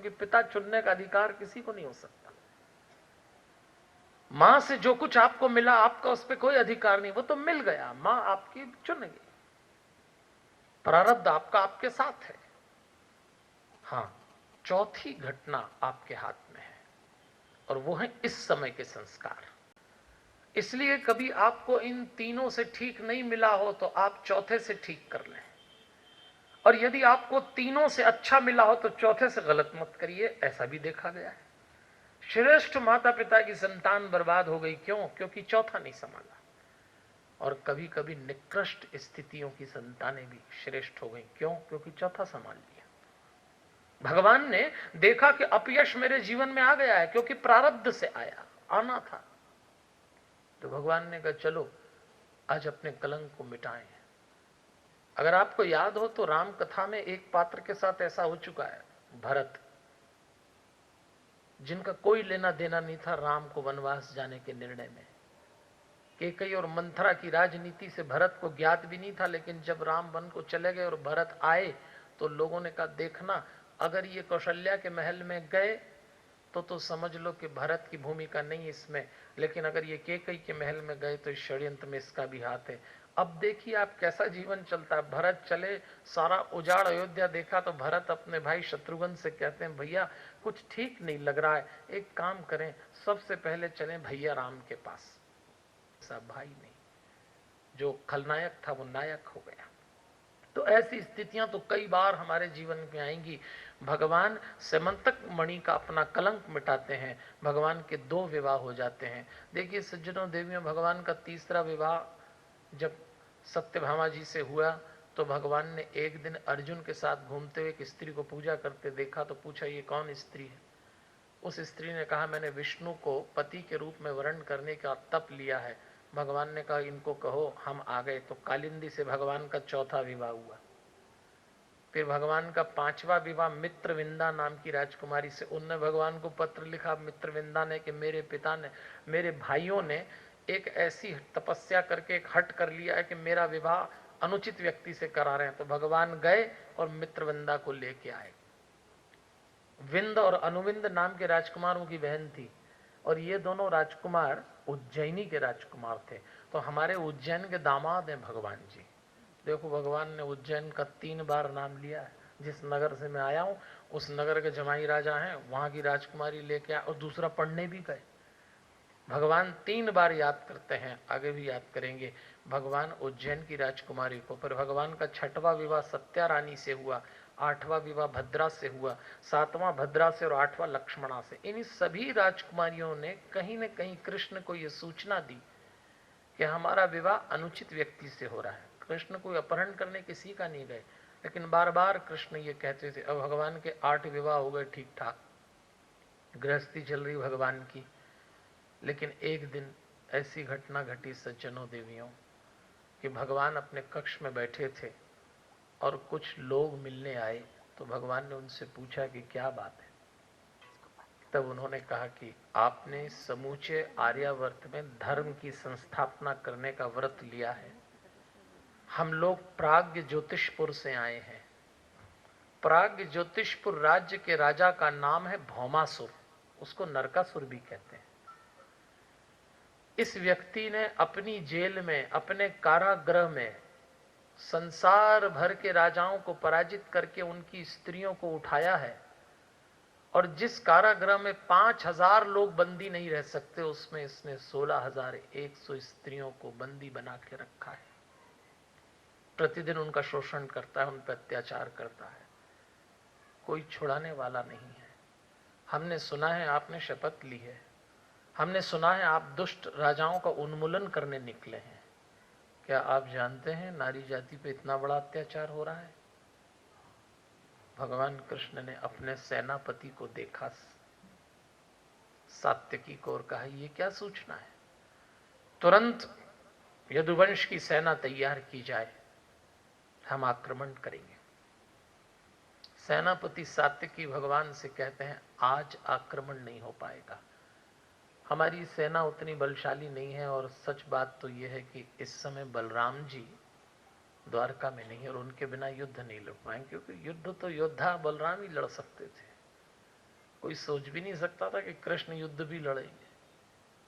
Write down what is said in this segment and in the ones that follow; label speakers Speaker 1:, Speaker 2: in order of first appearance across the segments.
Speaker 1: क्योंकि पिता चुनने का अधिकार किसी को नहीं हो सकता। मां से जो कुछ आपको मिला, आपका उस पर कोई अधिकार नहीं, वो तो मिल गया, मां आपकी चुन गई, प्रारब्ध आपका आपके साथ है। हां, चौथी घटना आपके हाथ में है और वो है इस समय के संस्कार। इसलिए कभी आपको इन तीनों से ठीक नहीं मिला हो तो आप चौथे से ठीक कर लें, और यदि आपको तीनों से अच्छा मिला हो तो चौथे से गलत मत करिए। ऐसा भी देखा गया है, श्रेष्ठ माता पिता की संतान बर्बाद हो गई, क्यों? क्योंकि चौथा नहीं संभाला। और कभी कभी निकृष्ट स्थितियों की संतानें भी श्रेष्ठ हो गई, क्यों? क्योंकि चौथा संभाल लिया। भगवान ने देखा कि अपयश मेरे जीवन में आ गया है, क्योंकि प्रारब्ध से आया, आना था। तो भगवान ने कहा चलो आज अपने कलंक को मिटाएं। अगर आपको याद हो तो राम कथा में एक पात्र के साथ ऐसा हो चुका है, भरत, जिनका कोई लेना देना नहीं था राम को वनवास जाने के निर्णय में। केकई और मंथरा की राजनीति से भरत को ज्ञात भी नहीं था, लेकिन जब राम वन को चले गए और भरत आए तो लोगों ने कहा देखना, अगर ये कौशल्या के महल में गए तो समझ लो कि भरत की भूमिका नहीं इसमें, लेकिन अगर ये केकई के महल में गए तो इस षड्यंत्र में इसका भी हाथ है। अब देखिए आप कैसा जीवन चलता है। भरत चले, सारा उजाड़ अयोध्या देखा तो भरत अपने भाई शत्रुघ्न से कहते हैं भैया कुछ ठीक नहीं लग रहा है, एक काम करें, सबसे पहले चलें भैया राम के पास। ऐसा भाई नहीं, जो खलनायक था वो नायक हो गया। तो ऐसी स्थितियां तो कई बार हमारे जीवन में आएंगी। भगवान सेमंतक मणि का अपना कलंक मिटाते हैं, भगवान के 2 विवाह हो जाते हैं। देखिए सज्जनों देवियों, भगवान का तीसरा विवाह जब सत्यभामा जी से हुआ तो भगवान ने एक दिन अर्जुन के साथ घूमते हुए एक स्त्री को पूजा करते देखा, तो पूछा ये कौन स्त्री है? उस स्त्री ने कहा मैंने विष्णु को पति के रूप में वर्ण करने का तप लिया है। भगवान ने कहा इनको कहो हम आ गए। तो कालिंदी से भगवान का चौथा विवाह हुआ। फिर भगवान का 5वां विवाह मित्रविंदा नाम की राजकुमारी से। उनने भगवान को पत्र लिखा मित्रविंदा ने कि मेरे पिता ने, मेरे भाइयों ने एक ऐसी तपस्या करके एक हट कर लिया है कि मेरा विवाह अनुचित व्यक्ति से करा रहे हैं। तो भगवान गए और मित्रविंदा को लेके आए। विंद और अनुविंद नाम के राजकुमारों की बहन थी, और ये दोनों राजकुमार उज्जैनी के राजकुमार थे। तो हमारे उज्जैन के दामाद हैं भगवान जी। देखो भगवान ने उज्जैन का 3 बार नाम लिया है। जिस नगर से मैं आया हूं उस नगर के जमाई राजा हैं, वहां की राजकुमारी लेके आए, और दूसरा पढ़ने भी गए। भगवान 3 बार याद करते हैं, आगे भी याद करेंगे भगवान उज्जैन की राजकुमारी को। पर भगवान का 6वां विवाह सत्या रानी से हुआ, 8वां विवाह भद्रा से हुआ, 7वां भद्रा से और 8वां लक्ष्मणा से। इन सभी राजकुमारियों ने कहीं न कहीं कृष्ण को यह सूचना दी कि हमारा विवाह अनुचित व्यक्ति से हो रहा है। कृष्ण कोई अपहरण करने किसी का नहीं गए, लेकिन बार बार कृष्ण ये कहते थे। अब भगवान के 8 विवाह हो गए ठीक ठाक, गृहस्थी चल रही भगवान की। लेकिन एक दिन ऐसी घटना घटी सज्जनों देवियों कि भगवान अपने कक्ष में बैठे थे और कुछ लोग मिलने आए। तो भगवान ने उनसे पूछा कि क्या बात है? तब उन्होंने कहा कि आपने समूचे आर्यावर्त में धर्म की संस्थापना करने का व्रत लिया है। हम लोग प्राग्ञ ज्योतिषपुर से आए हैं। प्राग्ञ ज्योतिषपुर राज्य के राजा का नाम है भौमासुर, उसको नरकासुर भी कहते हैं। इस व्यक्ति ने अपनी जेल में, अपने कारागृह में संसार भर के राजाओं को पराजित करके उनकी स्त्रियों को उठाया है, और जिस कारागृह में 5000 लोग बंदी नहीं रह सकते उसमें इसने 16,100 स्त्रियों को बंदी बना के रखा है। प्रतिदिन उनका शोषण करता है, उन पर अत्याचार करता है, कोई छुड़ाने वाला नहीं है। हमने सुना है आपने शपथ ली है, हमने सुना है आप दुष्ट राजाओं का उन्मूलन करने निकले हैं। क्या आप जानते हैं नारी जाति पे इतना बड़ा अत्याचार हो रहा है? भगवान कृष्ण ने अपने सेनापति को देखा, सात्यकी को, और कहा ये क्या सूचना है? तुरंत यदुवंश की सेना तैयार की जाए, हम आक्रमण करेंगे। सेनापति सात्यकी भगवान से कहते हैं आज आक्रमण नहीं हो पाएगा, हमारी सेना उतनी बलशाली नहीं है, और सच बात तो यह है कि इस समय बलराम जी द्वारका में नहीं, और उनके बिना युद्ध नहीं लड़ पाएंगे, क्योंकि युद्ध तो योद्धा बलराम ही लड़ सकते थे। कोई सोच भी नहीं सकता था कि कृष्ण युद्ध भी लड़ेंगे,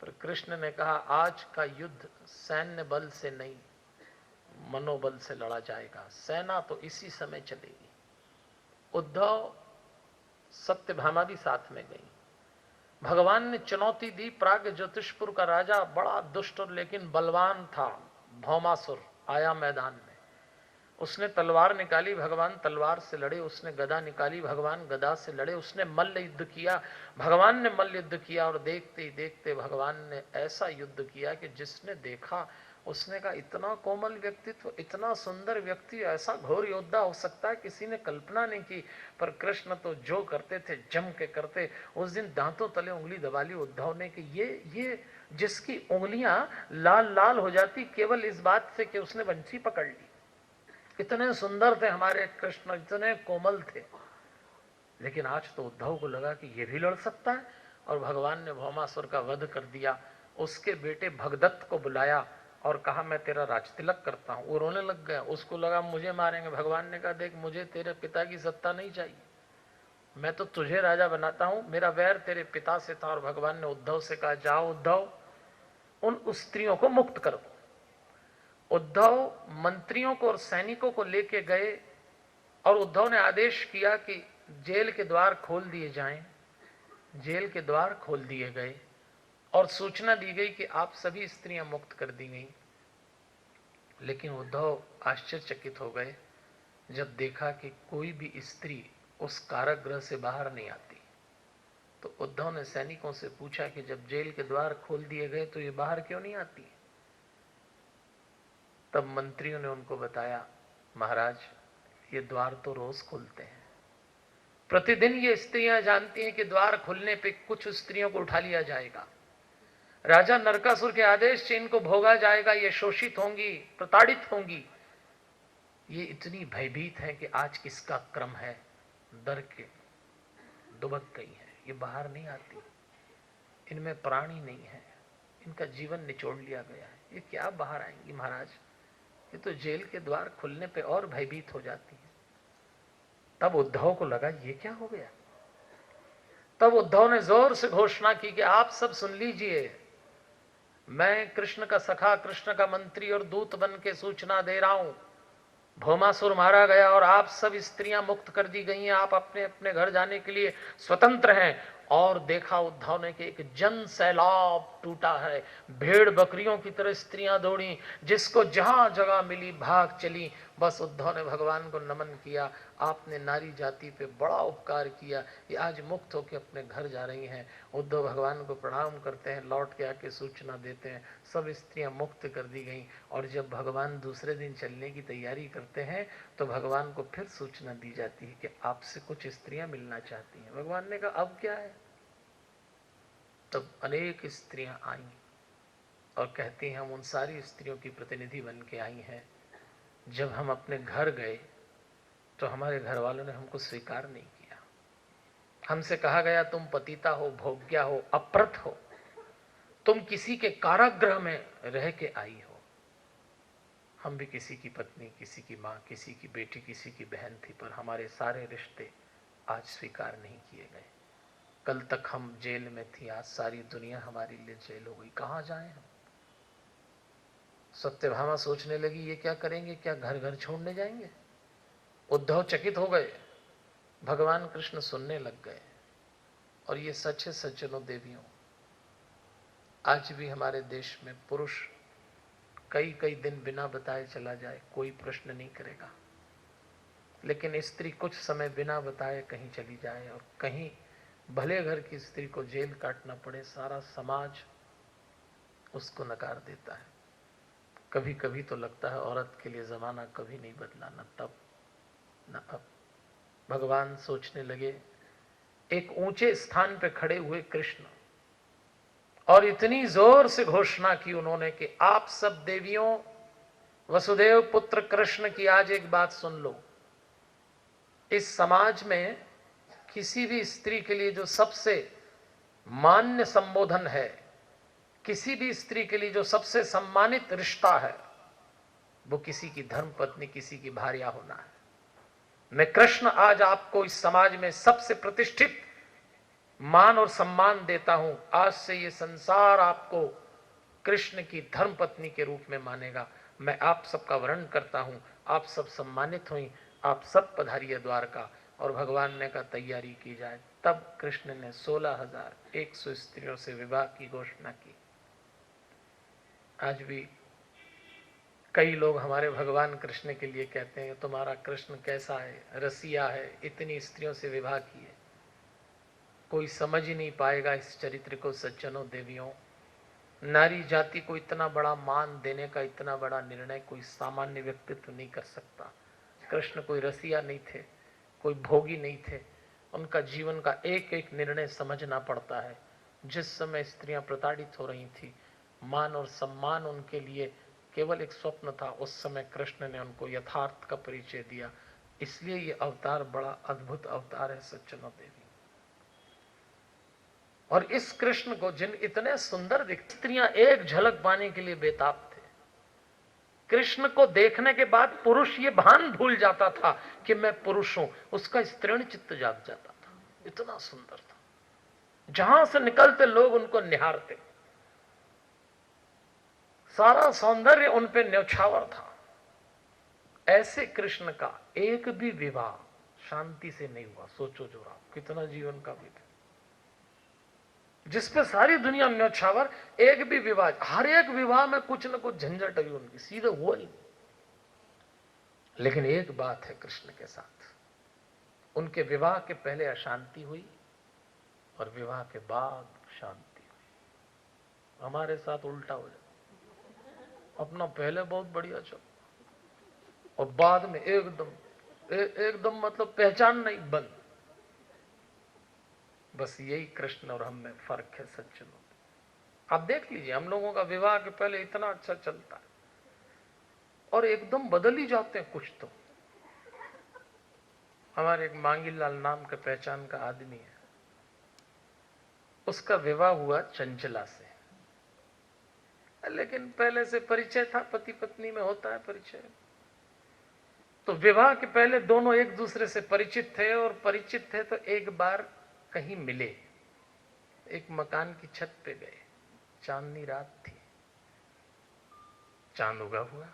Speaker 1: पर कृष्ण ने कहा आज का युद्ध सैन्य बल से नहीं मनोबल से लड़ा जाएगा, सेना तो इसी समय चलेगी। उद्धव सत्यभामा भी साथ में गई। भगवान ने चुनौती दी। प्राग ज्योतिषपुर का राजा बड़ा दुष्ट और लेकिन बलवान था, भौमासुर आया मैदान में। उसने तलवार निकाली, भगवान तलवार से लड़े। उसने गदा निकाली, भगवान गदा से लड़े। उसने मल्ल युद्ध किया, भगवान ने मल्ल युद्ध किया। और देखते ही देखते भगवान ने ऐसा युद्ध किया कि जिसने देखा उसने कहा इतना कोमल व्यक्तित्व, इतना सुंदर व्यक्ति, ऐसा घोर योद्धा हो सकता है, किसी ने कल्पना नहीं की। पर कृष्ण तो जो करते थे जम के करते। उस दिन दांतों तले उंगली दबा ली उद्धव ने कि ये जिसकी उंगलियां लाल लाल हो जाती केवल इस बात से कि उसने बंसी पकड़ ली। इतने सुंदर थे हमारे कृष्ण, इतने कोमल थे। लेकिन आज तो उद्धव को लगा कि ये भी लड़ सकता है, और भगवान ने भौमासुर का वध कर दिया। उसके बेटे भगदत्त को बुलाया और कहा मैं तेरा राजतिलक करता हूं। वो रोने लग गया, उसको लगा मुझे मारेंगे। भगवान ने कहा देख मुझे तेरे पिता की सत्ता नहीं चाहिए, मैं तो तुझे राजा बनाता हूं, मेरा वैर तेरे पिता से था। और भगवान ने उद्धव से कहा जाओ उद्धव, उन स्त्रियों को मुक्त कर दो। उद्धव मंत्रियों को और सैनिकों को लेके गए और उद्धव ने आदेश किया कि जेल के द्वार खोल दिए जाएं। जेल के द्वार खोल दिए गए और सूचना दी गई कि आप सभी स्त्रियां मुक्त कर दी गई। लेकिन उद्धव आश्चर्यचकित हो गए जब देखा कि कोई भी स्त्री उस कारागृह से बाहर नहीं आती। तो उद्धव ने सैनिकों से पूछा कि जब जेल के द्वार खोल दिए गए तो ये बाहर क्यों नहीं आती। तब मंत्रियों ने उनको बताया महाराज ये द्वार तो रोज खुलते हैं, प्रतिदिन ये स्त्रियां जानती हैं कि द्वार खुलने पे कुछ स्त्रियों को उठा लिया जाएगा, राजा नरकासुर के आदेश से इनको भोगा जाएगा, ये शोषित होंगी, प्रताड़ित होंगी। ये इतनी भयभीत है कि आज किसका क्रम है, डर के दुबक गई है, ये बाहर नहीं आती, इनमें प्राण ही नहीं है, इनका जीवन निचोड़ लिया गया है, ये क्या बाहर आएंगी महाराज, ये तो जेल के द्वार खुलने पे और भयभीत हो जाती है। तब उद्धव को लगा ये क्या हो गया। तब उद्धव ने जोर से घोषणा की कि आप सब सुन लीजिए, मैं कृष्ण का सखा, कृष्ण का मंत्री और दूत बन के सूचना दे रहा हूं, भौमासुर मारा गया और आप सब स्त्रियां मुक्त कर दी गई हैं, आप अपने अपने घर जाने के लिए स्वतंत्र हैं। और देखा उद्धव ने कि एक जन सैलाब टूटा है, भेड़ बकरियों की तरह स्त्रियां दौड़ी, जिसको जहां जगह मिली भाग चली। बस उद्धव ने भगवान को नमन किया, आपने नारी जाति पे बड़ा उपकार किया, ये आज मुक्त होकर अपने घर जा रही हैं। उद्धव भगवान को प्रणाम करते हैं, लौट के आके सूचना देते हैं सब स्त्रियां मुक्त कर दी गई। और जब भगवान दूसरे दिन चलने की तैयारी करते हैं तो भगवान को फिर सूचना दी जाती है कि आपसे कुछ स्त्रियां मिलना चाहती हैं। भगवान ने कहा अब क्या है। तब अनेक स्त्रियां आई और कहती हैं हम उन सारी स्त्रियों की प्रतिनिधि बन के आई हैं, जब हम अपने घर गए तो हमारे घर वालों ने हमको स्वीकार नहीं किया, हमसे कहा गया तुम पतिता हो, भोग्या हो, अप्रत हो, तुम किसी के कारागृह में रह के आई हो। हम भी किसी की पत्नी, किसी की माँ, किसी की बेटी, किसी की बहन थी, पर हमारे सारे रिश्ते आज स्वीकार नहीं किए गए। कल तक हम जेल में थी, आज सारी दुनिया हमारे लिए जेल हो गई, कहाँ जाएं हम। सत्यभामा सोचने लगी ये क्या करेंगे, क्या घर घर छोड़ने जाएंगे। उद्धव चकित हो गए, भगवान कृष्ण सुनने लग गए। और ये सच है सज्जनों देवियों, आज भी हमारे देश में पुरुष कई कई दिन बिना बताए चला जाए कोई प्रश्न नहीं करेगा, लेकिन स्त्री कुछ समय बिना बताए कहीं चली जाए और कहीं भले घर की स्त्री को जेल काटना पड़े, सारा समाज उसको नकार देता है। कभी कभी तो लगता है औरत के लिए जमाना कभी नहीं बदला, न तब न अब। भगवान सोचने लगे, एक ऊंचे स्थान पे खड़े हुए कृष्ण और इतनी जोर से घोषणा की उन्होंने कि आप सब देवियों, वसुदेव पुत्र कृष्ण की आज एक बात सुन लो। इस समाज में किसी भी स्त्री के लिए जो सबसे मान्य संबोधन है, किसी भी स्त्री के लिए जो सबसे सम्मानित रिश्ता है, वो किसी की धर्म पत्नी, किसी की भार्या होना है। मैं कृष्ण आज आपको इस समाज में सबसे प्रतिष्ठित मान और सम्मान देता हूं। आज से ये संसार आपको कृष्ण की धर्म पत्नी के रूप में मानेगा। मैं आप सबका वर्ण करता हूं, आप सब सम्मानित हुई, आप सब पधारिए द्वारका। और भगवान ने कहा तैयारी की जाए। तब कृष्ण ने 16,100 स्त्रियों से विवाह की घोषणा की। आज भी कई लोग हमारे भगवान कृष्ण के लिए कहते हैं तुम्हारा कृष्ण कैसा है, रसिया है, इतनी स्त्रियों से विवाह किए। कोई समझ ही नहीं पाएगा इस चरित्र को सज्जनों देवियों। नारी जाति को इतना बड़ा मान देने का इतना बड़ा निर्णय कोई सामान्य व्यक्तित्व नहीं कर सकता। कृष्ण कोई रसिया नहीं थे, कोई भोगी नहीं थे। उनका जीवन का एक एक निर्णय समझना पड़ता है। जिस समय स्त्रियां प्रताड़ित हो रही थी, मान और सम्मान उनके लिए केवल एक स्वप्न था, उस समय कृष्ण ने उनको यथार्थ का परिचय दिया। इसलिए ये अवतार बड़ा अद्भुत अवतार है सज्जनों देवी। और इस कृष्ण को जिन इतने सुंदर दिखते, स्त्रियां एक झलक पाने के लिए बेताब थे। कृष्ण को देखने के बाद पुरुष ये भान भूल जाता था कि मैं पुरुष हूं, उसका स्त्रीण चित्त जाग जाता था। इतना सुंदर था, जहां से निकलते लोग उनको निहारते। सारा सौंदर्य उन पे न्यौछावर था। ऐसे कृष्ण का एक भी विवाह शांति से नहीं हुआ। सोचो जोरा, कितना जीवन का विवाह जिसपे सारी दुनिया न्यौछावर। एक भी विवाह, हर एक विवाह में कुछ न कुछ झंझट हुई उनकी, सीधे हुआ ही नहीं। लेकिन एक बात है कृष्ण के साथ, उनके विवाह के पहले अशांति हुई और विवाह के बाद शांति हुई। हमारे साथ उल्टा हो जाता, अपना पहले बहुत बढ़िया चल और बाद में एकदम मतलब पहचान नहीं, बंद। बस यही कृष्ण और हम में फर्क है सज्जनों। आप देख लीजिए, हम लोगों का विवाह के पहले इतना अच्छा चलता है और एकदम बदल ही जाते हैं कुछ तो। हमारे एक मांगीलाल नाम के पहचान का आदमी है, उसका विवाह हुआ चंचला से। लेकिन पहले से परिचय था, पति पत्नी में होता है परिचय। तो विवाह के पहले दोनों एक दूसरे से परिचित थे, और परिचित थे तो एक बार कहीं मिले, एक मकान की छत पे गए। चांदनी रात थी, चांद उगा हुआ।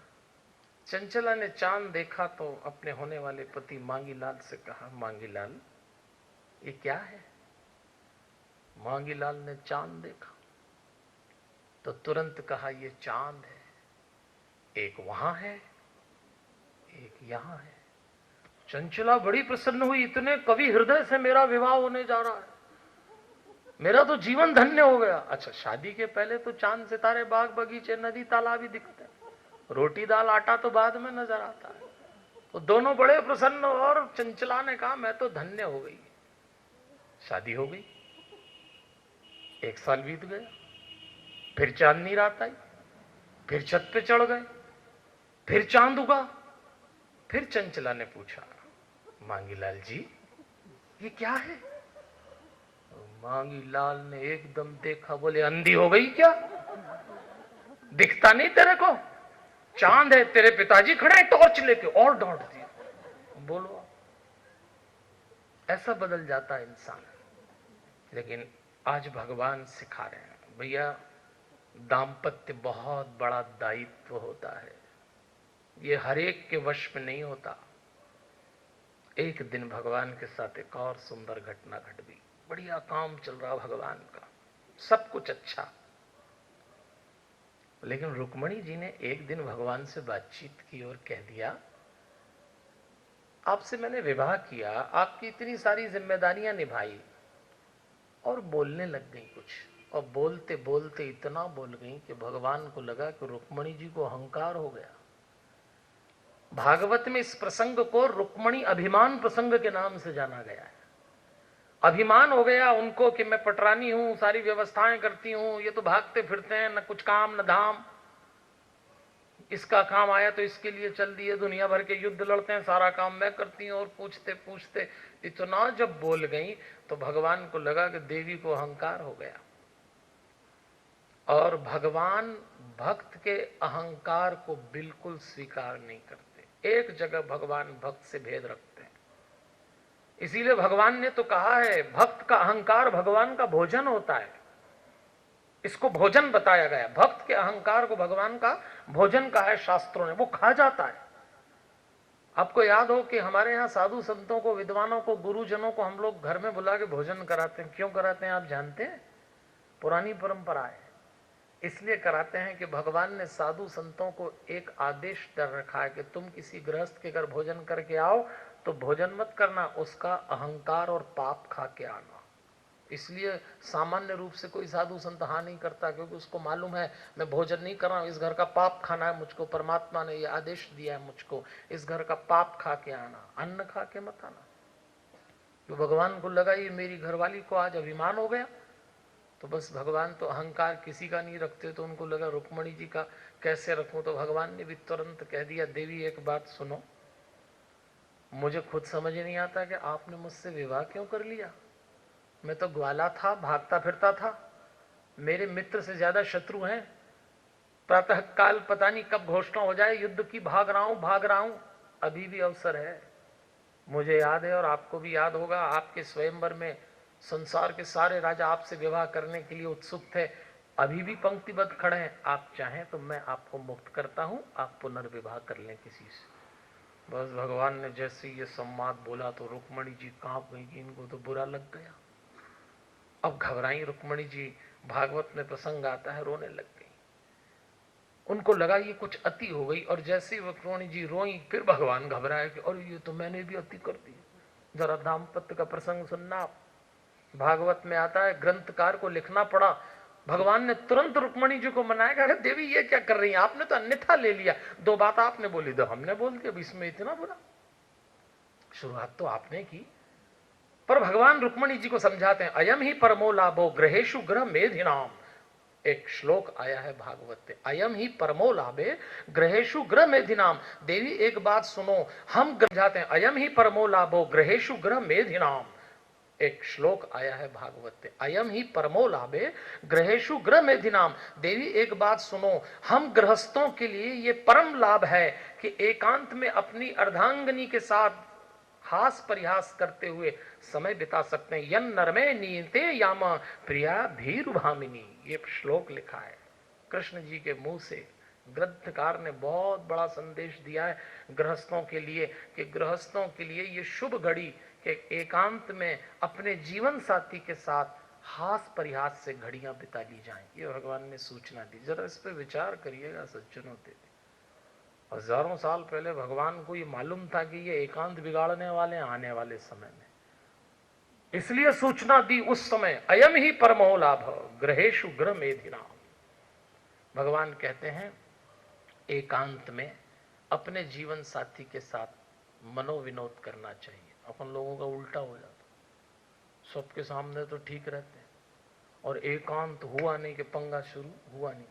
Speaker 1: चंचला ने चांद देखा तो अपने होने वाले पति मांगीलाल से कहा, मांगीलाल ये क्या है? मांगीलाल ने चांद देखा तो तुरंत कहा, ये चांद है, एक वहां है एक यहां है। चंचला बड़ी प्रसन्न हुई, इतने कवि हृदय से मेरा विवाह होने जा रहा है, मेरा तो जीवन धन्य हो गया। अच्छा, शादी के पहले तो चांद सितारे बाग बगीचे नदी तालाब ही दिखते हैं, रोटी दाल आटा तो बाद में नजर आता है। तो दोनों बड़े प्रसन्न, और चंचला ने कहा मैं तो धन्य हो गई। शादी हो गई, 1 साल बीत गया, फिर चांदनी रात आई, फिर छत पे चढ़ गए, फिर चांद उगा। फिर चंचला ने पूछा, मांगीलाल जी ये क्या है? मांगीलाल ने एकदम देखा, बोले अंधी हो गई क्या, दिखता नहीं तेरे को? चांद है, तेरे पिताजी खड़े हैं टॉर्च लेके, और डांट दिया। बोलो, ऐसा बदल जाता है इंसान। लेकिन आज भगवान सिखा रहे हैं, भैया दाम्पत्य बहुत बड़ा दायित्व होता है, ये हर एक के वश में नहीं होता। एक दिन भगवान के साथ एक और सुंदर घटना घट गई। बढ़िया काम चल रहा भगवान का, सब कुछ अच्छा। लेकिन रुक्मणी जी ने एक दिन भगवान से बातचीत की और कह दिया, आपसे मैंने विवाह किया, आपकी इतनी सारी जिम्मेदारियां निभाई, और बोलने लग गई कुछ। और बोलते बोलते इतना बोल गई कि भगवान को लगा कि रुक्मणी जी को अहंकार हो गया। भागवत में इस प्रसंग को रुक्मणी अभिमान प्रसंग के नाम से जाना गया है। अभिमान हो गया उनको कि मैं पटरानी हूं, सारी व्यवस्थाएं करती हूं, ये तो भागते फिरते हैं, न कुछ काम न धाम, इसका काम आया तो इसके लिए चल दिए, दुनिया भर के युद्ध लड़ते हैं, सारा काम मैं करती हूं। और पूछते पूछते इतना जब बोल गई तो भगवान को लगा कि देवी को अहंकार हो गया। और भगवान भक्त के अहंकार को बिल्कुल स्वीकार नहीं करते। एक जगह भगवान भक्त से भेद रखते हैं, इसीलिए भगवान ने तो कहा है, भक्त का अहंकार भगवान का भोजन होता है। इसको भोजन बताया गया। भक्त के अहंकार को भगवान का भोजन कहा है शास्त्रों ने, वो खा जाता है। आपको याद हो कि हमारे यहाँ साधु संतों को, विद्वानों को, गुरुजनों को हम लोग घर में बुला के भोजन कराते हैं। क्यों कराते हैं आप जानते हैं? पुरानी परंपरा है। इसलिए कराते हैं कि भगवान ने साधु संतों को एक आदेश दे रखा है कि तुम किसी गृहस्थ के घर भोजन करके आओ तो भोजन मत करना, उसका अहंकार और पाप खा के आना। इसलिए सामान्य रूप से कोई साधु संत हाँ नहीं करता, क्योंकि उसको मालूम है मैं भोजन नहीं कर रहा हूं, इस घर का पाप खाना है मुझको, परमात्मा ने यह आदेश दिया है मुझको, इस घर का पाप खा के आना, अन्न खा के मत आना। तो भगवान को लगा ये मेरी घरवाली को आज अभिमान हो गया, तो बस भगवान तो अहंकार किसी का नहीं रखते, तो उनको लगा रुक्मणी जी का कैसे रखूं। तो भगवान ने भी तुरंत कह दिया, देवी एक बात सुनो, मुझे खुद समझ नहीं आता कि आपने मुझसे विवाह क्यों कर लिया। मैं तो ग्वाला था, भागता फिरता था, मेरे मित्र से ज्यादा शत्रु हैं। प्रातः काल पता नहीं कब घोषणा हो जाए युद्ध की, भाग रहा हूं, अभी भी अवसर है। मुझे याद है और आपको भी याद होगा, आपके स्वयंवर में संसार के सारे राजा आपसे विवाह करने के लिए उत्सुक थे, अभी भी पंक्तिबद्ध खड़े हैं। आप चाहें तो मैं आपको मुक्त करता हूं, आप पुनर्विवाह कर लें किसी से। बस भगवान ने जैसे ये संवाद बोला तो रुक्मणी जी कांप गई कि इनको तो बुरा लग गया। अब घबराई रुक्मणी जी, भागवत में प्रसंग आता है, रोने लग गई। उनको लगा ये कुछ अति हो गई, और जैसे रुक्मणी जी रोई फिर भगवान घबराए कि और ये तो मैंने भी अति कर दी। जरा दाम्पत्य का प्रसंग सुनना आप, भागवत में आता है, ग्रंथकार को लिखना पड़ा। भगवान ने तुरंत रुक्मणी जी को मनाया, अरे देवी ये क्या कर रही हैं, आपने तो अन्यथा ले लिया, दो बात आपने बोली, दो हमने बोल दिया, अब इसमें इतना बुरा। शुरुआत तो आपने की। पर भगवान रुक्मणी जी को समझाते हैं, अयम ही परमो लाभो ग्रहेशु ग्रह मेधिनाम। एक श्लोक आया है भागवत में, अयम ही परमो लाभे ग्रहेशु ग्रह मेधिनाम। देवी एक बात सुनो, हम जाते हैं, अयम ही परमो लाभो ग्रहेशु ग्रह मेधिनाम। एक श्लोक आया है भागवत में, अयम ही परमो लाभे ग्रहेशु ग्रह मेधिनाम। देवी एक बात सुनो, हम गृहस्थों के लिए ये परम लाभ है कि एकांत में अपनी अर्धांगिनी के साथ हास परिहास करते हुए समय बिता सकते हैं। यन नरमे नीते यामा प्रिया भीरुभामिनी, ये श्लोक लिखा है कृष्ण जी के मुंह से। ग्रंथकार ने बहुत बड़ा संदेश दिया है गृहस्थों के लिए, कि गृहस्थों के लिए ये शुभ घड़ी कि एकांत में अपने जीवन साथी के साथ हास परिहास से घड़ियां बिता ली जाएं। ये भगवान ने सूचना दी, जरा इस पर विचार करिएगा सज्जनों। हजारों साल पहले भगवान को ये मालूम था कि ये एकांत बिगाड़ने वाले आने वाले समय में, इसलिए सूचना दी उस समय, अयम ही परमो लाभ ग्रहेशु ग्रह मेधिनाम। भगवान कहते हैं एकांत में अपने जीवन साथी के साथ मनोविनोद करना चाहिए। अपन लोगों का उल्टा हो जाता, सबके सामने तो ठीक रहते हैं और एकांत हुआ नहीं कि पंगा शुरू हुआ नहीं।